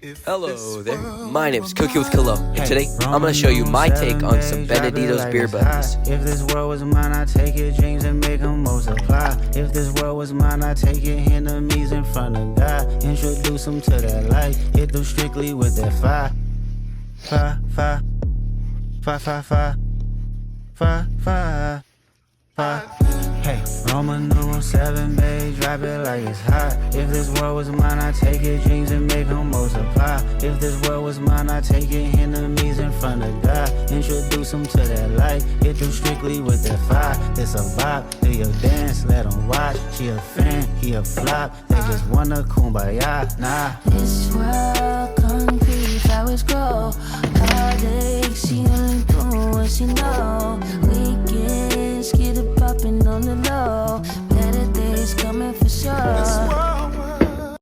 Hello there, my name's Cookie with Kalo, and today I'm going to show you my take on some Benedito's beer buddies. If this world was mine, I'd take your dreams and make them multiply. If this world was mine, I'd take your enemies in front of God. Introduce them to that light, hit them strictly with that fire. Fire, fire, fire, fire, fire, fire, fire, fire. Hey, Roman numeral 7, babe, drop it like it's hot. If this world was mine, I'd take your dreams and make them multiply. If this world was mine, I'd take your enemies in front of God. Introduce them to that light, hit them strictly with that fire. It's a vibe, do your dance, let them watch. She a fan, he a flop, they just wanna kumbaya, nah. This world concrete, flowers grow. Heartache, she only do what she know. Weekends, get it poppin' on the low. Better days coming for sure.